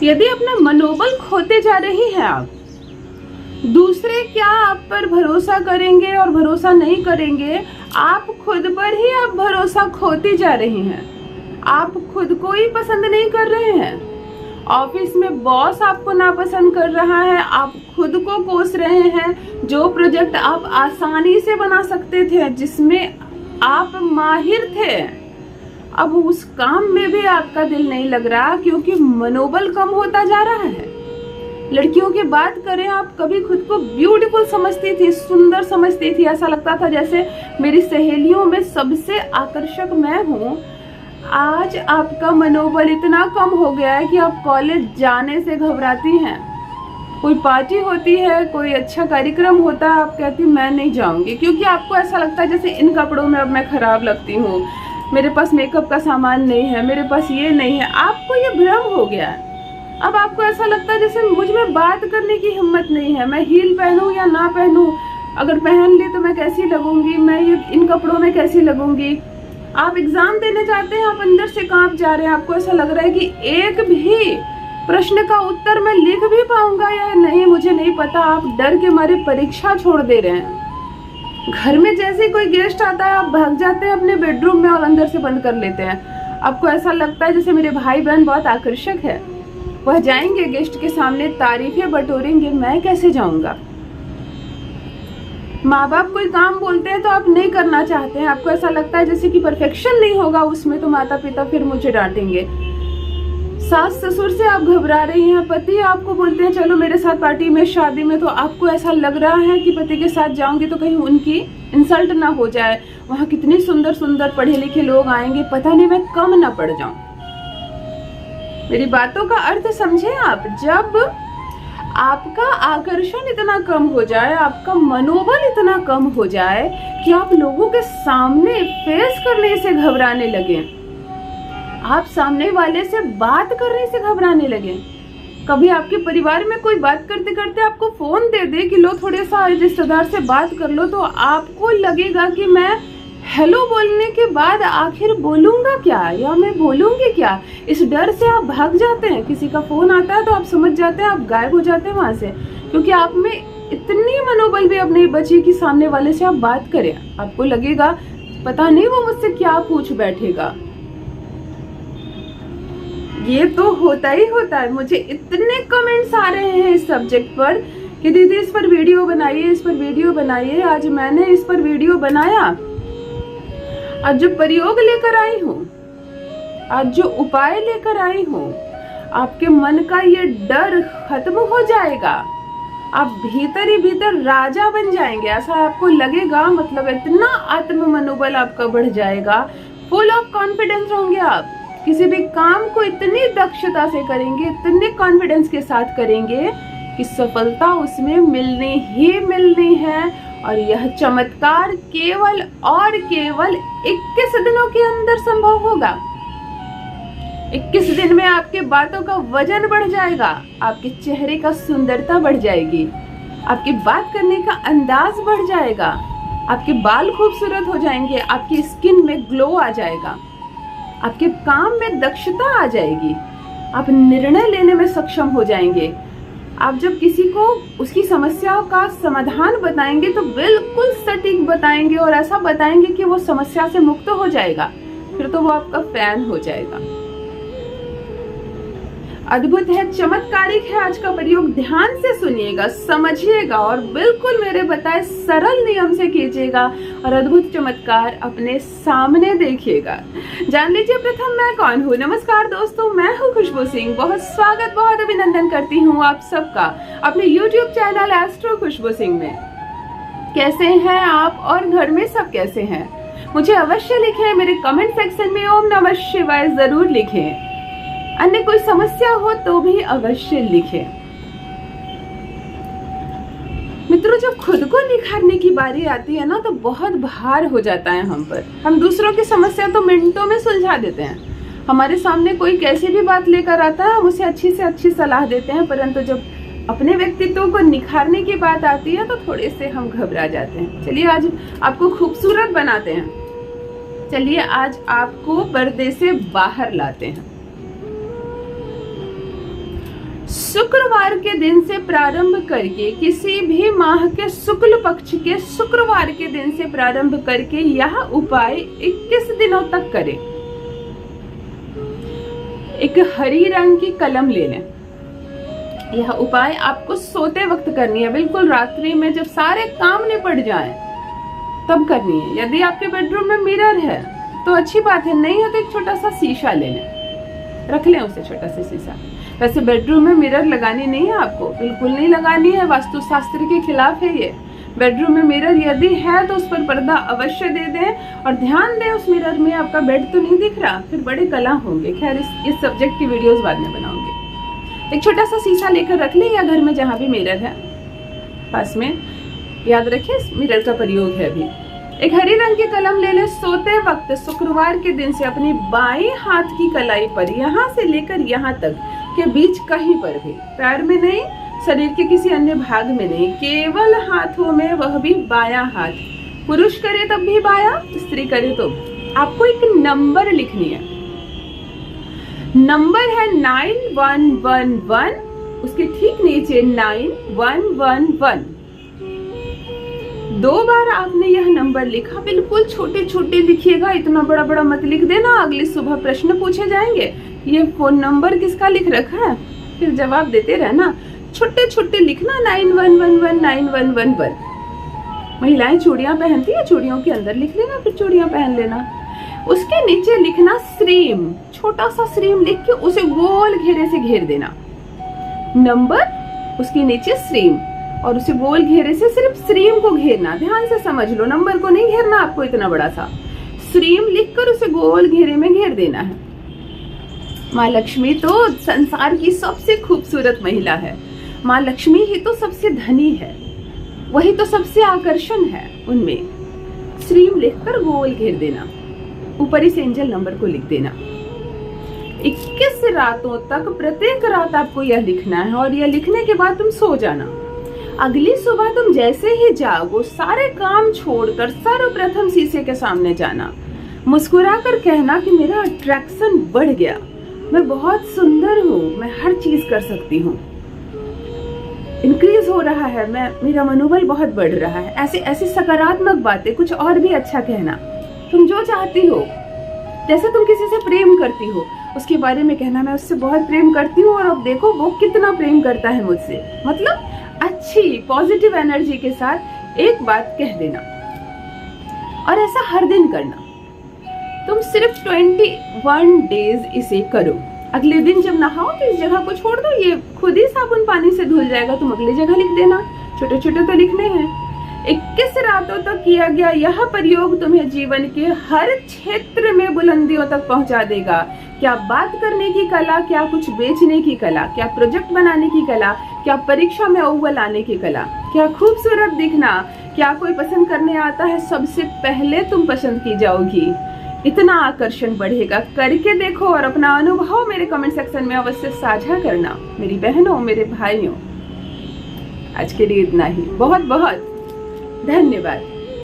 यदि अपना मनोबल खोते जा रही हैं आप, दूसरे क्या आप पर भरोसा करेंगे और भरोसा नहीं करेंगे, आप खुद पर ही आप भरोसा खोती जा रही हैं। आप खुद को ही पसंद नहीं कर रहे हैं। ऑफिस में बॉस आपको नापसंद कर रहा है, आप खुद को कोस रहे हैं। जो प्रोजेक्ट आप आसानी से बना सकते थे, जिसमें आप माहिर थे, अब उस काम में भी आपका दिल नहीं लग रहा क्योंकि मनोबल कम होता जा रहा है। लड़कियों की बात करें, आप कभी खुद को ब्यूटीफुल समझती थी, सुंदर समझती थी, ऐसा लगता था जैसे मेरी सहेलियों में सबसे आकर्षक मैं हूँ। आज आपका मनोबल इतना कम हो गया है कि आप कॉलेज जाने से घबराती हैं। कोई पार्टी होती है, कोई अच्छा कार्यक्रम होता है, आप कहती मैं नहीं जाऊंगी क्योंकि आपको ऐसा लगता है जैसे इन कपड़ों में अब मैं खराब लगती हूँ, मेरे पास मेकअप का सामान नहीं है, मेरे पास ये नहीं है। आपको ये भ्रम हो गया है। अब आपको ऐसा लगता है जैसे मुझ में बात करने की हिम्मत नहीं है, मैं हील पहनूं या ना पहनूं, अगर पहन ली तो मैं कैसी लगूंगी, मैं ये इन कपड़ों में कैसी लगूंगी। आप एग्जाम देने जाते हैं, आप अंदर से कांप जा रहे हैं, आपको ऐसा लग रहा है कि एक भी प्रश्न का उत्तर मैं लिख भी पाऊंगा या नहीं, मुझे नहीं पता। आप डर के मारे परीक्षा छोड़ दे रहे हैं। घर में जैसे कोई गेस्ट आता है, आप भाग जाते हैं अपने बेडरूम में और अंदर से बंद कर लेते हैं। आपको ऐसा लगता है जैसे मेरे भाई बहन बहुत आकर्षक है, वह जाएंगे गेस्ट के सामने, तारीफें बटोरेंगे, मैं कैसे जाऊंगा। माँ बाप कोई काम बोलते हैं तो आप नहीं करना चाहते हैं, आपको ऐसा लगता है जैसे कि परफेक्शन नहीं होगा उसमें तो माता पिता फिर मुझे डांटेंगे। सास ससुर से आप घबरा रही हैं, पति आपको बोलते हैं चलो मेरे साथ पार्टी में, शादी में, तो आपको ऐसा लग रहा है कि पति के साथ जाऊंगी तो कहीं उनकी इंसल्ट ना हो जाए, वहां कितने सुंदर सुंदर पढ़े लिखे लोग आएंगे, पता नहीं मैं कम ना पड़ जाऊं। मेरी बातों का अर्थ समझे आप। जब आपका आकर्षण इतना कम हो जाए, आपका मनोबल इतना कम हो जाए कि आप लोगों के सामने फेस करने से घबराने लगे, आप सामने वाले से बात करने से घबराने लगे। कभी आपके परिवार में कोई बात करते करते आपको फोन दे दे कि लो थोड़े सा रिश्तेदार से बात कर लो, तो आपको लगेगा कि मैं हेलो बोलने के बाद आखिर बोलूंगा क्या या मैं बोलूंगी क्या। इस डर से आप भाग जाते हैं। किसी का फोन आता है तो आप समझ जाते हैं, आप गायब हो जाते हैं वहां से, क्योंकि आप में इतनी मनोबल भी अब नहीं बची कि सामने वाले से आप बात करें। आपको लगेगा पता नहीं वो मुझसे क्या पूछ बैठेगा। ये तो होता ही होता है। मुझे इतने कमेंट्स आ रहे हैं इस सब्जेक्ट पर कि दीदी इस पर वीडियो बनाइए, इस पर वीडियो बनाइए। आज मैंने इस पर वीडियो बनाया। आज जो प्रयोग लेकर आई हूँ, आज जो उपाय लेकर आई हूँ, आपके मन का ये डर खत्म हो जाएगा। आप भीतर ही भीतर राजा बन जाएंगे, ऐसा आपको लगेगा। मतलब इतना आत्म मनोबल आपका बढ़ जाएगा, फुल ऑफ कॉन्फिडेंस होंगे आप। किसी भी काम को इतनी दक्षता से करेंगे, इतने कॉन्फिडेंस के साथ करेंगे कि सफलता उसमें मिलनी ही मिलनी है। और यह चमत्कार केवल और केवल 21 दिनों के अंदर संभव होगा। 21 दिन में आपके बातों का वजन बढ़ जाएगा, आपके चेहरे का सुंदरता बढ़ जाएगी, आपकी बात करने का अंदाज बढ़ जाएगा, आपके बाल खूबसूरत हो जाएंगे, आपकी स्किन में ग्लो आ जाएगा, आपके काम में दक्षता आ जाएगी, आप निर्णय लेने में सक्षम हो जाएंगे। आप जब किसी को उसकी समस्याओं का समाधान बताएंगे तो बिल्कुल सटीक बताएंगे और ऐसा बताएंगे कि वो समस्या से मुक्त हो जाएगा, फिर तो वो आपका फैन हो जाएगा। अद्भुत है, चमत्कारिक है आज का प्रयोग। ध्यान से सुनिएगा, समझिएगा और बिल्कुल मेरे बताए सरल नियम से कीजिएगा और अद्भुत चमत्कार अपने सामने देखिएगा। जान लीजिए प्रथम मैं कौन हूँ। नमस्कार दोस्तों, मैं हूँ खुशबू सिंह। बहुत स्वागत, बहुत अभिनंदन करती हूँ आप सबका अपने YouTube चैनल एस्ट्रो खुशबू सिंह में। कैसे हैं आप और घर में सब कैसे हैं? मुझे अवश्य लिखें मेरे कमेंट सेक्शन में ओम नमः शिवाय जरूर लिखें। अन्य कोई समस्या हो तो भी अवश्य लिखें। मित्रों, जब खुद को निखारने की बारी आती है ना तो बहुत भार हो जाता है हम पर। हम दूसरों की समस्या तो मिनटों में सुलझा देते हैं। हमारे सामने कोई कैसी भी बात लेकर आता है, हम उसे अच्छी से अच्छी सलाह देते हैं, परंतु जब अपने व्यक्तित्व को निखारने की बात आती है तो थोड़े से हम घबरा जाते हैं। चलिए आज आपको खूबसूरत बनाते हैं। चलिए आज आपको पर्दे से बाहर लाते हैं। शुक्रवार के दिन से प्रारंभ करके, किसी भी माह के शुक्ल पक्ष के शुक्रवार के दिन से प्रारंभ करके यह उपाय 21 दिनों तक करें। एक हरी रंग की कलम ले लें। यह उपाय आपको सोते वक्त करनी है, बिल्कुल रात्रि में जब सारे काम निपट जाएं तब करनी है। यदि आपके बेडरूम में मिरर है तो अच्छी बात है, नहीं है तो एक छोटा सा शीशा ले लें, रख लें उसे, छोटा सा शीशा। वैसे बेडरूम में मिरर लगानी नहीं है आपको, बिल्कुल नहीं लगानी है, वास्तुशास्त्र के खिलाफ है ये। बेडरूम में मिरर यदि है तो उस पर पर्दा अवश्य दे दें और ध्यान दें उस मिरर में आपका बेड तो नहीं दिख रहा, फिर बड़े कलह होंगे। खैर इस सब्जेक्ट की वीडियोस बाद में बनाऊंगी। एक छोटा सा शीशा लेकर रख लें या घर में जहां भी मिरर है पास में, याद रखिए मिरर का प्रयोग है अभी। एक हरी रंग की कलम ले ले। सोते वक्त शुक्रवार के दिन से अपनी बाएं हाथ की कलाई पर, यहाँ से लेकर यहाँ तक के बीच कहीं पर भी, पैर में नहीं, शरीर के किसी अन्य भाग में नहीं, केवल हाथों में, वह भी बायां हाथ। पुरुष करे तब भी बायां, स्त्री करे तो। आपको एक नंबर लिखनी है, नंबर है 9111, उसके ठीक नीचे 9111। 2 बार आपने यह नंबर लिखा, बिल्कुल छोटे छोटे लिखिएगा, इतना बड़ा बड़ा मत लिख देना, अगली सुबह प्रश्न पूछे जाएंगे ये फोन नंबर किसका लिख रखा है, फिर जवाब देते रहना। छोटे छोटे लिखना, 9111 9111। महिलाएं चूड़ियां पहनती है, चूड़ियों के अंदर लिख लेना, फिर चूड़ियां पहन लेना। उसके नीचे लिखना श्रीम, छोटा सा श्रीम लिख के उसे गोल घेरे से घेर देना। नंबर, उसके नीचे श्रीम और उसे गोल घेरे से सिर्फ श्रीम को घेरना। ध्यान से समझ लो, नंबर को नहीं घेरना आपको इतना बड़ा सा। श्रीम लिखकर उसे गोल घेरे में घेर देना है। माँ लक्ष्मी तो संसार की सबसे खूबसूरत महिला है, माँ लक्ष्मी ही तो सबसे धनी है, वही तो सबसे आकर्षण है उनमें। श्रीम लिखकर गोल घेर देना, ऊपर इस एंजल नंबर को लिख देना। 21 रातों तक प्रत्येक रात आपको यह लिखना है और यह लिखने के बाद तुम सो जाना। अगली सुबह तुम जैसे ही जागो, सारे काम छोड़कर सर्वप्रथम शीशे के सामने जाना, मुस्कुराकर कहना कि मेरा अट्रैक्शन बढ़ गया, मैं बहुत सुंदर हूँ, मैं हर चीज कर सकती हूँ, इंक्रीज हो रहा है, मेरा मनोबल बहुत बढ़ रहा है। ऐसी सकारात्मक बातें, कुछ और भी अच्छा कहना। तुम जो चाहती हो, जैसे तुम किसी से प्रेम करती हो उसके बारे में कहना, मैं उससे बहुत प्रेम करती हूँ और अब देखो वो कितना प्रेम करता है मुझसे। मतलब अच्छी पॉजिटिव एनर्जी के साथ एक बात कह देना और ऐसा हर दिन करना। तुम सिर्फ 21 डेज इसे करो। अगले दिन जब नहाओ तो इस जगह को छोड़ दो, ये खुद ही साबुन पानी से धुल जाएगा, तुम अगली जगह लिख देना। छोटे छोटे तो लिखने हैं। 21 रातों तक किया गया यह प्रयोग तुम्हें जीवन के हर क्षेत्र में बुलंदियों तक पहुंचा देगा। क्या बात करने की कला, क्या कुछ बेचने की कला, क्या प्रोजेक्ट बनाने की कला, क्या परीक्षा में अव्वल आने की कला, क्या खूबसूरत दिखना, क्या कोई पसंद करने आता है, सबसे पहले तुम पसंद की जाओगी। इतना आकर्षण बढ़ेगा। करके देखो और अपना अनुभव मेरे कमेंट सेक्शन में अवश्य साझा करना। मेरी बहनों, मेरे भाइयों, आज के लिए इतना ही। बहुत बहुत धन्यवाद।